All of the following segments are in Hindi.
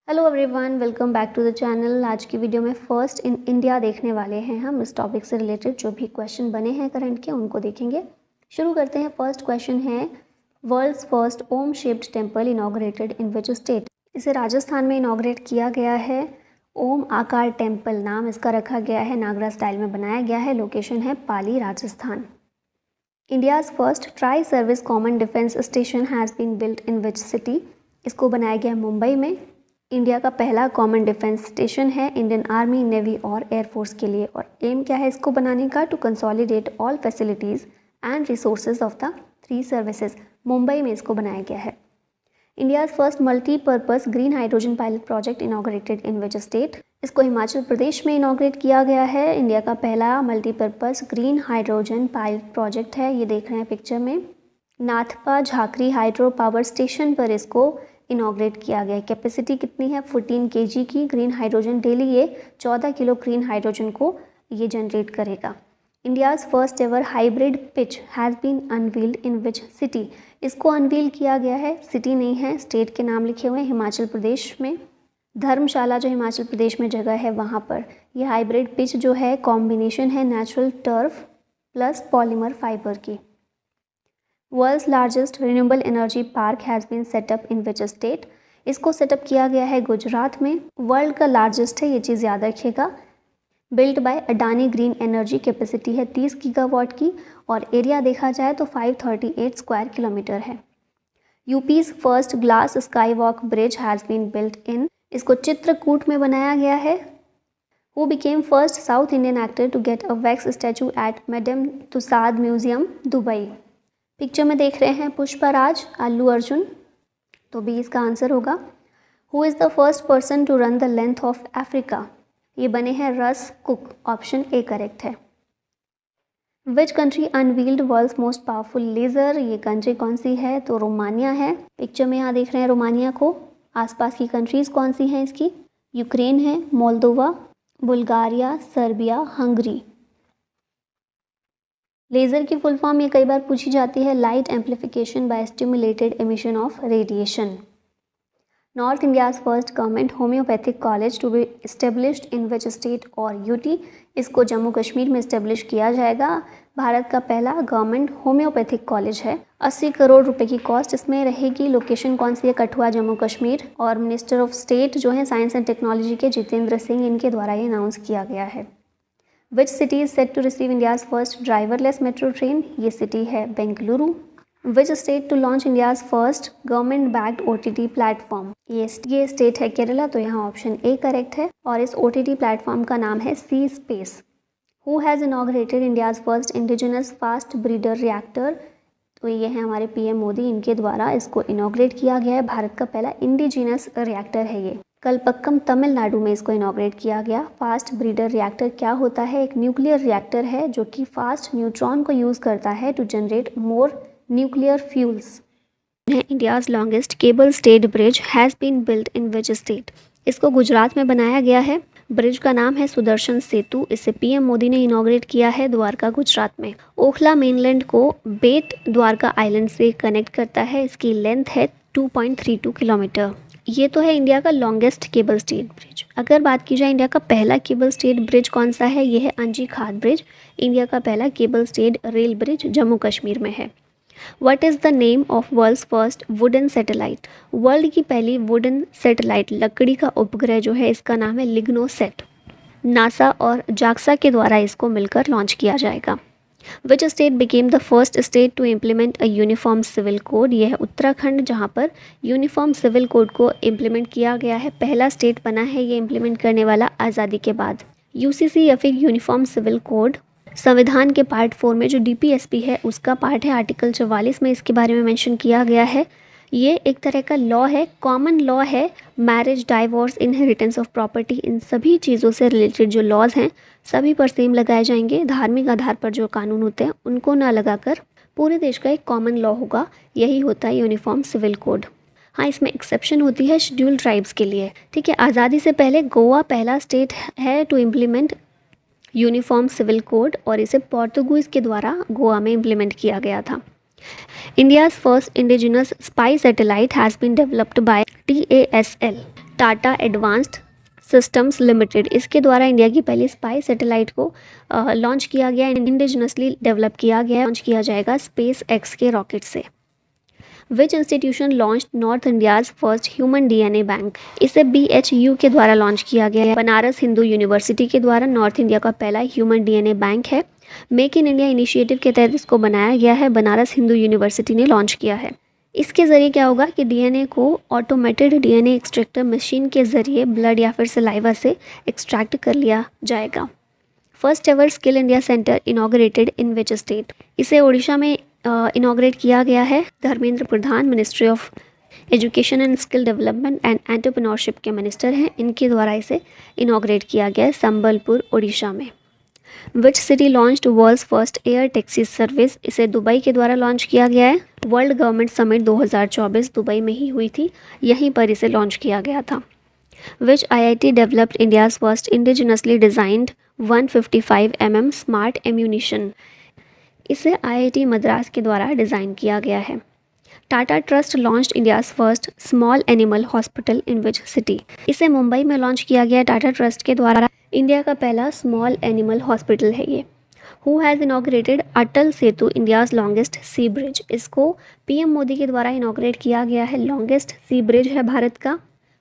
Hello everyone, welcome back to the channel. आज की वीडियो में फर्स्ट इन इंडिया देखने वाले हैं। हम इस टॉपिक से रिलेटेड जो भी क्वेश्चन बने हैं करंट के उनको देखेंगे। शुरू करते हैं। फर्स्ट क्वेश्चन है, world's first Om shaped temple inaugurated in which state. इसे राजस्थान में इनॉग्रेट किया गया है। ओम आकार टेम्पल नाम इसका रखा गया है, नागरा स्टाइल में बनाया गया है। लोकेशन है Pali, Rajasthan. India's first tri service common defence station has been built in which city. इसको बनाया गया है मुंबई में। इंडिया का पहला कॉमन डिफेंस स्टेशन है इंडियन आर्मी, नेवी और एयरफोर्स के लिए। और एम क्या है इसको बनाने का? To consolidate all facilities and resources of the three services. Mumbai में इसको बनाया गया है। India's first multipurpose green hydrogen pilot project inaugurated in which state. इसको हिमाचल प्रदेश में इनॉग्रेट किया गया है। इंडिया का पहला multipurpose green hydrogen pilot project है। ये देख रहे हैं पिक्चर में। Nathpa Jhakri hydro power station पर इसको इनॉग्रेट किया गया है। कैपेसिटी कितनी है? 14 kg की ग्रीन हाइड्रोजन। डेली ये 14 किलो ग्रीन हाइड्रोजन को ये जनरेट करेगा। India's first ever hybrid pitch has been unveiled in which city. इसको अनवील किया गया है, सिटी नहीं है, स्टेट के नाम लिखे हुए हैं। हिमाचल प्रदेश में धर्मशाला जो हिमाचल प्रदेश में जगह है वहाँ पर ये हाइब्रिड पिच जो है कॉम्बिनेशन है natural turf plus polymer fibre की। World's largest renewable energy park has been set up in which state. इसको सेटअप किया गया है गुजरात में। वर्ल्ड का लार्जेस्ट है, ये चीज़ याद रखिएगा। Built by Adani green energy. Capacity है 30 गीगावाट की और एरिया देखा जाए तो 538 स्क्वायर किलोमीटर है। UP's first glass sky walk bridge has been built in. इसको चित्रकूट में बनाया गया है। Who became first South Indian actor to get a wax statue at Madame Tussauds museum, Dubai. Picture में देख रहे हैं पुष्पराज, अल्लू अर्जुन, तो बी इसका आंसर होगा। Who is the first person to run the length of Africa. ये बने हैं Russ Cook, option A correct है। Which country unveiled world's most powerful laser. ये कंट्री कौन सी है? तो रोमानिया है। पिक्चर में यहाँ देख रहे हैं रोमानिया को। आसपास की कंट्रीज़ कौन सी हैं इसकी? यूक्रेन है, Moldova, Bulgaria, Serbia, Hungary. Laser की फुल फॉर्म ये कई बार पूछी जाती है, light amplification by stimulated emission of radiation. North India's first government homeopathic college to be established in which state और यूटी। इसको जम्मू कश्मीर में इस्टेब्लिश किया जाएगा। भारत का पहला गवर्नमेंट होम्योपैथिक कॉलेज है। 80 करोड़ रुपए की कॉस्ट इसमें रहेगी। लोकेशन कौन सी है? कठुआ, जम्मू कश्मीर। और मिनिस्टर ऑफ स्टेट जो है साइंस एंड टेक्नोलॉजी के जितेंद्र सिंह, इनके द्वारा ये अनाउंस किया गया है। Which city is set to receive India's first driverless metro train. ये सिटी है Bengaluru. Which state to launch India's first government backed OTT platform. ये स्टेट है केरला, तो यहाँ ऑप्शन ए करेक्ट है। और इस OTT प्लेटफॉर्म का नाम है C space. Who has inaugurated India's first indigenous fast breeder reactor. तो ये है हमारे PM मोदी, इनके द्वारा इसको इनॉग्रेट किया गया है। भारत का पहला इंडिजिनस रिएक्टर है ये। कलपक्कम तमिलनाडु में इसको इनॉग्रेट किया गया। फास्ट ब्रीडर रिएक्टर क्या होता है? एक न्यूक्लियर रिएक्टर है जो कि फास्ट न्यूट्रॉन को यूज़ करता है to generate more nuclear fuels. India's longest cable stayed bridge has been built in which state. इसको गुजरात में बनाया गया है। ब्रिज का नाम है सुदर्शन सेतु। इसे PM मोदी ने इनॉग्रेट किया है द्वारका, गुजरात में। ओखला मेनलैंड को बेट द्वारका आइलैंड से कनेक्ट करता है। इसकी लेंथ है 2.32 किलोमीटर। ये तो है इंडिया का लॉन्गेस्ट केबल स्टेड ब्रिज। अगर बात की जाए इंडिया का पहला केबल स्टेड ब्रिज कौन सा है, ये है अंजी खाद ब्रिज। इंडिया का पहला cable stayed rail bridge Jammu Kashmir में है। What is the name of world's first wooden satellite. World की पहली वुडन सैटेलाइट, लकड़ी का उपग्रह जो है, इसका नाम है लिग्नोसेट। नासा और जाक्सा के द्वारा इसको मिलकर लॉन्च किया जाएगा। Which state became the first state to implement a uniform civil code. यह है उत्तराखंड, जहाँ पर यूनिफॉर्म सिविल कोड को इम्प्लीमेंट किया गया है। पहला स्टेट बना है ये इम्प्लीमेंट करने वाला आज़ादी के बाद। UCC या फिर यूनिफॉर्म सिविल कोड संविधान के पार्ट 4 में जो DPSP है उसका पार्ट है। आर्टिकल 44 में इसके बारे में मेंशन किया गया है। ये एक तरह का लॉ है, कॉमन लॉ है। Marriage, divorce, inheritance of property, इन सभी चीज़ों से रिलेटेड जो लॉज हैं सभी पर सेम लगाए जाएंगे। धार्मिक आधार पर जो कानून होते हैं उनको ना लगाकर पूरे देश का एक कॉमन लॉ होगा। यही होता है यूनिफॉर्म सिविल कोड। हाँ, इसमें एक्सेप्शन होती है शेड्यूल ट्राइब्स के लिए। ठीक है, आज़ादी से पहले गोवा पहला स्टेट है to implement uniform civil code और इसे पोर्तुगीज़ के द्वारा गोवा में इम्प्लीमेंट किया गया था। India's first indigenous spy satellite has been developed by TASL. Tata advanced systems limited, इसके द्वारा इंडिया की पहली स्पाई सैटेलाइट को लॉन्च किया गया, इंडिजिनसली डेवलप किया गया, लॉन्च किया जाएगा स्पेस एक्स के रॉकेट से। विच institution launch north India's first human DNA bank, इसे BHU के द्वारा लॉन्च किया गया है। बनारस हिंदू यूनिवर्सिटी के द्वारा नॉर्थ इंडिया का पहला ह्यूमन डीएनए बैंक है। मेक इन इंडिया इनिशिएटिव के तहत इसको बनाया गया है, बनारस हिंदू यूनिवर्सिटी ने लॉन्च किया है। इसके ज़रिए क्या होगा कि डीएनए को ऑटोमेटेड डीएनए एक्सट्रैक्टर मशीन के ज़रिए ब्लड या फिर सलाइवा से एक्सट्रैक्ट कर लिया जाएगा। First ever skill India centre inaugurated in which state, इसे उड़ीसा में इनॉग्रेट किया गया है। Dharmendra Pradhan ministry of education and skill development and entrepreneurship के मिनिस्टर हैं, इनके द्वारा इसे इनॉग्रेट किया गया है संबलपुर उड़ीसा में। Which city launched world's first air taxi service, इसे दुबई के द्वारा लॉन्च किया गया है। वर्ल्ड गवर्नमेंट समिट 2024 दुबई में ही हुई थी, यहीं पर इसे लॉन्च किया गया था। विच IIT developed India's first indigenously designed 155 mm smart ammunition, इसे IIT मद्रास के द्वारा डिज़ाइन किया गया है। Tata trust launched India's first small animal hospital in which city, इसे मुंबई में लॉन्च किया गया टाटा ट्रस्ट के द्वारा, इंडिया का पहला स्मॉल एनिमल हॉस्पिटल है ये। Who has inaugurated Atal Setu India's longest sea bridge, इसको PM मोदी के द्वारा इनॉग्रेट किया गया है। लॉन्गेस्ट सी ब्रिज है भारत का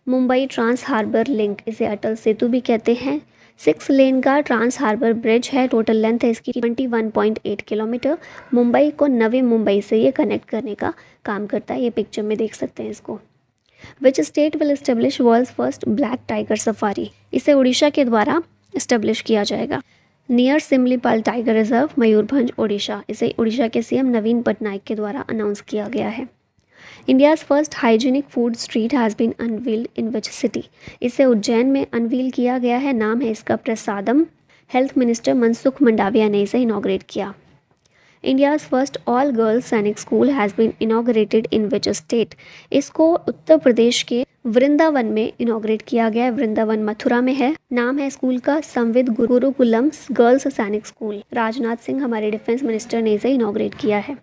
मुंबई ट्रांस हार्बर लिंक, इसे अटल सेतु भी कहते हैं। 6 लेन का ट्रांस हार्बर ब्रिज है, टोटल लेंथ है इसकी 21.8 किलोमीटर। मुंबई को नवी मुंबई से ये कनेक्ट करने का काम करता है, ये पिक्चर में देख सकते हैं इसको। Which state will establish world's first black tiger safari, इसे उड़ीसा के द्वारा इस्टेब्लिश किया जाएगा। Near Similipal tiger reserve Mayurbhanj Orissa, इसे उड़ीसा के CM नवीन पटनायक के द्वारा अनाउंस किया गया है। India's first hygienic food street has been unveiled in which city, इसे उज्जैन में अनवील किया गया है, नाम है इसका प्रसादम। हेल्थ मिनिस्टर मनसुख मंडाविया ने इसे इनॉग्रेट किया। India's first all girls Sainik school has been inaugurated in which state, इसको उत्तर प्रदेश के वृंदावन में इनॉग्रेट किया गया है। वृंदावन मथुरा में है, नाम है स्कूल का संविद गुरुकुलम गर्ल्स सैनिक स्कूल। राजनाथ सिंह हमारे डिफेंस मिनिस्टर ने इसे इनॉग्रेट किया है।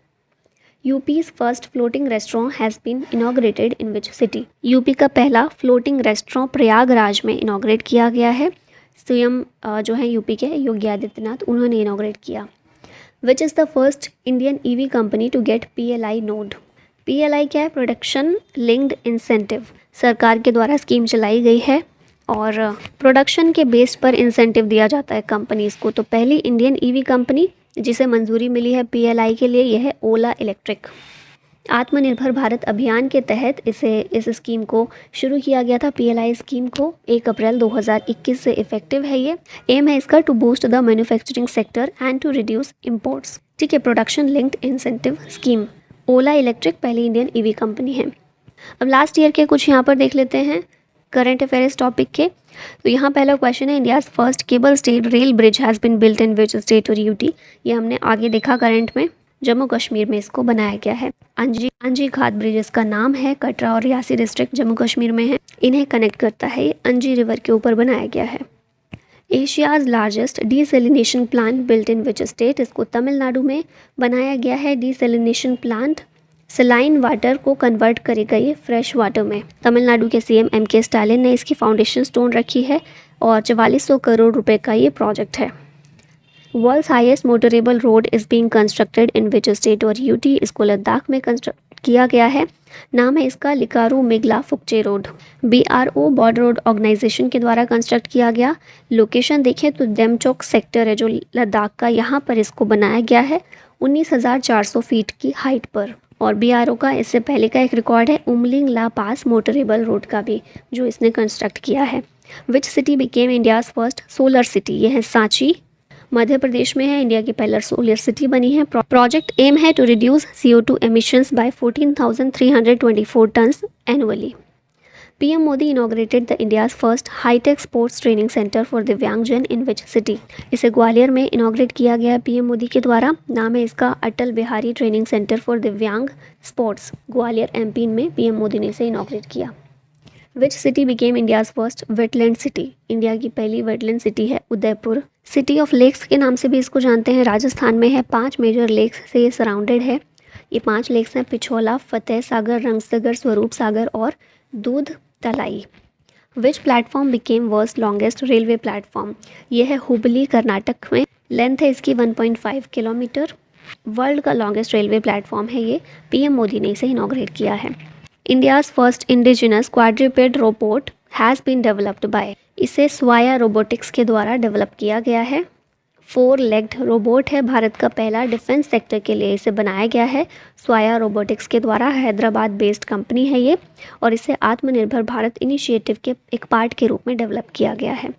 UP's first floating restaurant has been inaugurated in which city, UP का पहला फ्लोटिंग रेस्टोरेंट प्रयागराज में इनॉग्रेट किया गया है। CM जो है यूपी के योगी आदित्यनाथ, उन्होंने इनॉग्रेट किया। Which is the first Indian EV company to get PLI nod, PLI क्या है, प्रोडक्शन लिंक्ड इंसेंटिव, सरकार के द्वारा स्कीम चलाई गई है और प्रोडक्शन के बेस पर इंसेंटिव दिया जाता है कंपनीज़ को। तो पहली इंडियन EV कंपनी जिसे मंजूरी मिली है PLI के लिए, यह है ओला इलेक्ट्रिक। आत्मनिर्भर भारत अभियान के तहत इस स्कीम को शुरू किया गया था, PLI स्कीम को 1 अप्रैल 2021 से इफेक्टिव है ये। एम है इसका to boost the manufacturing sector and to reduce imports, ठीक है। Production linked incentive scheme, Ola electric पहली इंडियन EV कंपनी है। अब लास्ट ईयर के कुछ यहाँ पर देख लेते हैं करंट अफेयर्स टॉपिक के। तो यहाँ पहला क्वेश्चन है, India's first cable stayed rail bridge has been built in which state और UT, ये हमने आगे देखा करंट में, जम्मू कश्मीर में इसको बनाया गया है। अंजी घाट ब्रिज इसका नाम है, कटरा और रियासी डिस्ट्रिक्ट जम्मू कश्मीर में है, इन्हें कनेक्ट करता है, ये अंजी रिवर के ऊपर बनाया गया है। Asia's largest desalination plant built in which state, इसको तमिलनाडु में बनाया गया है। डीसेलिनेशन प्लांट सलाइन वाटर को कन्वर्ट करेगा ये फ्रेश वाटर में। तमिलनाडु के CM MK स्टालिन ने इसकी फाउंडेशन स्टोन रखी है और 4400 करोड़ रुपए का ये प्रोजेक्ट है। World's highest motorable road is being constructed in which state और UT, इसको लद्दाख में कंस्ट्रक्ट किया गया है, नाम है इसका Likaru Migla Fukche road. BRO border road organisation के द्वारा कंस्ट्रक्ट किया गया। लोकेशन देखें तो डेमचोक सेक्टर है जो लद्दाख का, यहाँ पर इसको बनाया गया है 19,400 फीट की हाइट पर। और BRO का इससे पहले का एक रिकॉर्ड है उमलिंग ला पास मोटरेबल रोड का भी, जो इसने कंस्ट्रक्ट किया है। Which city became India's first solar city, यह है सांची, मध्य प्रदेश में है, इंडिया की पहला सोलर सिटी बनी है। प्रोजेक्ट एम है to reduce CO2 emissions by 14,324 tons annually. PM Modi inaugurated the India's first hi-tech sports training centre for Divyangjan in which city, इसे ग्वालियर में इनॉग्रेट किया गया है PM मोदी के द्वारा, नाम है इसका Atal Bihari training centre for दिव्यांग स्पोर्ट्स, ग्वालियर MP में PM मोदी ने इसे इनॉग्रेट किया। Which city became India's first wetland city, India की पहली वेटलैंड सिटी है उदयपुर। सिटी ऑफ लेक्स के नाम से भी इसको जानते हैं, राजस्थान में है, 5 मेजर लेक्स से ये सराउंडेड है। ये 5 लेक्स हैं पिछोला, फतेह सागर, रंगसागर, स्वरूप सागर और Doodh Talai. Which platform became world's longest railway platform? ये है हुबली कर्नाटक में, लेंथ है इसकी 1.5 किलोमीटर। वर्ल्ड का लॉन्गेस्ट रेलवे प्लेटफॉर्म है ये, पीएम मोदी ने इसे इनॉग्रेट किया है। India's first indigenous quadruped robot has been developed by, इसे स्वाया रोबोटिक्स के द्वारा डेवलप किया गया है। 4 लेग्ड रोबोट है, भारत का पहला, डिफेंस सेक्टर के लिए इसे बनाया गया है स्वाया रोबोटिक्स के द्वारा। हैदराबाद बेस्ड कंपनी है ये, और इसे आत्मनिर्भर भारत इनिशिएटिव के एक पार्ट के रूप में डेवलप किया गया है।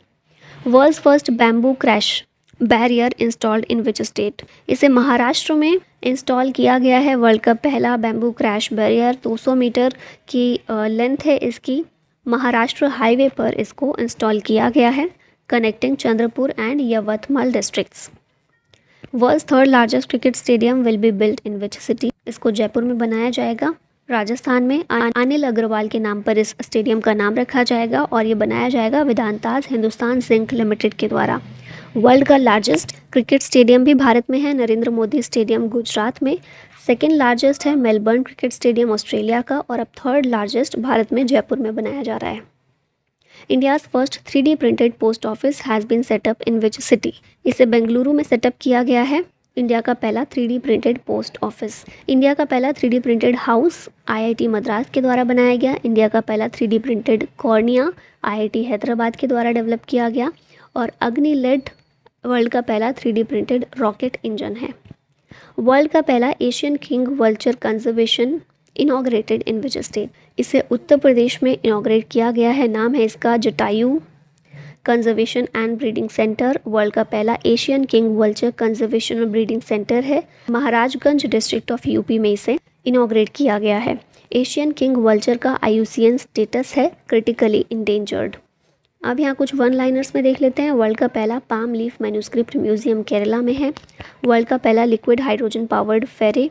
World's first bamboo crash barrier installed in which state, इसे महाराष्ट्र में इंस्टॉल किया गया है। वर्ल्ड का पहला बैम्बू क्रैश बैरियर 200 मीटर की लेंथ है इसकी, महाराष्ट्र हाईवे पर इसको इंस्टॉल किया गया है, connecting Chandrapur and Yavatmal districts. World's third largest cricket stadium will be built in which city, इसको जयपुर में बनाया जाएगा, राजस्थान में। अनिल अग्रवाल के नाम पर इस स्टेडियम का नाम रखा जाएगा और ये बनाया जाएगा वेदांताज हिंदुस्तान जिंक लिमिटेड के द्वारा। वर्ल्ड का लार्जेस्ट क्रिकेट स्टेडियम भी भारत में है, नरेंद्र मोदी स्टेडियम गुजरात में। सेकेंड लार्जेस्ट है मेलबर्न क्रिकेट स्टेडियम ऑस्ट्रेलिया का, और अब थर्ड लार्जेस्ट भारत में जयपुर में बनाया जा रहा है। India's first 3D printed post office has been set up in which city, इसे बेंगलुरु में सेटअप किया गया है। इंडिया का पहला 3D printed post office. India का पहला 3D printed house IIT Madras के द्वारा बनाया गया। इंडिया का पहला 3D printed cornea IIT Hyderabad के द्वारा डेवलप किया गया। और अग्नि लेड वर्ल्ड का पहला 3D प्रिंटेड रॉकेट इंजन है। वर्ल्ड का पहला Asian king vulture conservation inaugurated in which state, इसे उत्तर प्रदेश में इनॉग्रेट किया गया है। नाम है इसका Jatayu conservation and breeding centre. World का पहला एशियन किंग वल्चर कंजर्वेशन और ब्रीडिंग सेंटर है, महाराजगंज डिस्ट्रिक्ट ऑफ यूपी में इसे इनॉग्रेट किया गया है। एशियन किंग वल्चर का IUCN स्टेटस है क्रिटिकली इंडेंजर्ड। अब यहाँ कुछ वन लाइनर्स में देख लेते हैं। वर्ल्ड का पहला palm leaf manuscript museum Kerala में है। वर्ल्ड का पहला liquid hydrogen powered ferry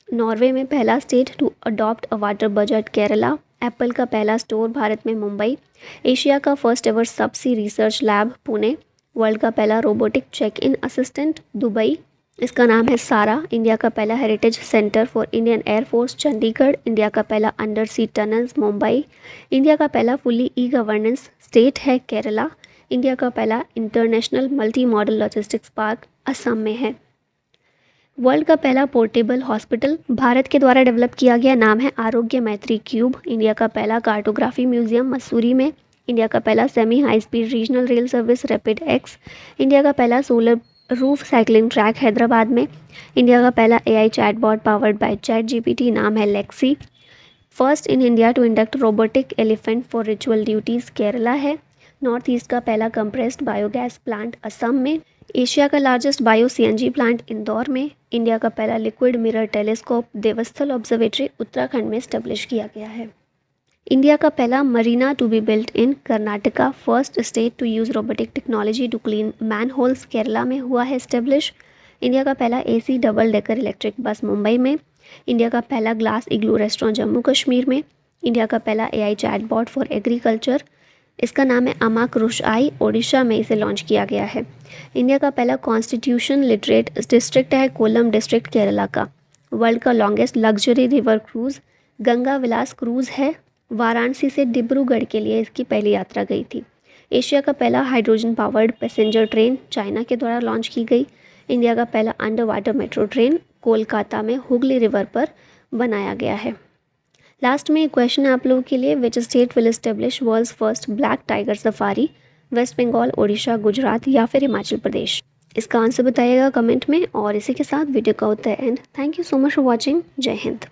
Norway में, पहला state to adopt a water budget Kerala. Apple का पहला स्टोर भारत में मुंबई। एशिया का first ever subsea research lab Pune. World का पहला robotic check in assistant Dubai, इसका नाम है सारा। इंडिया का पहला heritage centre for Indian air force Chandigarh. India का पहला under sea tunnels Mumbai. India का पहला फुली ई-गवर्नेंस स्टेट है केरला। इंडिया का पहला international multi modal logistics park Assam में है। वर्ल्ड का पहला पोर्टेबल हॉस्पिटल भारत के द्वारा डेवलप किया गया, नाम है आरोग्य मैत्री क्यूब। इंडिया का पहला कार्टोग्राफी म्यूजियम मसूरी में। इंडिया का पहला semi high speed regional rail service rapid X. India का पहला solar roof cycling track Hyderabad में। इंडिया का पहला AI chatbot powered by ChatGPT, नाम है Lexi. First in India to induct robotic elephant for ritual duties Kerala है। नॉर्थ ईस्ट का पहला कंप्रेस्ड बायोगैस प्लांट असम में। एशिया का largest bio CNG plant Indore में। इंडिया का पहला liquid mirror telescope Devasthal observatory Uttarakhand में स्टेब्लिश किया गया है। इंडिया का पहला marina to be built in Karnataka. First state to use robotic technology to clean manholes Kerala में हुआ है स्टेब्लिश। इंडिया का पहला AC double decker electric bus Mumbai में। इंडिया का पहला ग्लास इग्लू रेस्टोरेंट जम्मू कश्मीर में। इंडिया का पहला AI चैटबॉट फॉर एग्रीकल्चर, इसका नाम है अमाक रुशआई, ओडिशा में इसे लॉन्च किया गया है। इंडिया का पहला कॉन्स्टिट्यूशन लिटरेट डिस्ट्रिक्ट है कोलम डिस्ट्रिक्ट केरला का। वर्ल्ड का longest luxury river cruise Ganga Vilas cruise है। वाराणसी से डिब्रूगढ़ के लिए इसकी पहली यात्रा गई थी। एशिया का पहला hydrogen powered passenger train China के द्वारा लॉन्च की गई। इंडिया का पहला under water metro train Kolkata में हुगली रिवर पर बनाया गया है। लास्ट में एक क्वेश्चन है आप लोगों के लिए, which state will establish world's first black tiger safari? West Bengal, Odisha, Gujarat या फिर हिमाचल प्रदेश? इसका आंसर बताइएगा कमेंट में। और इसी के साथ वीडियो का होता है and. Thank you so much for watching. जय हिंद।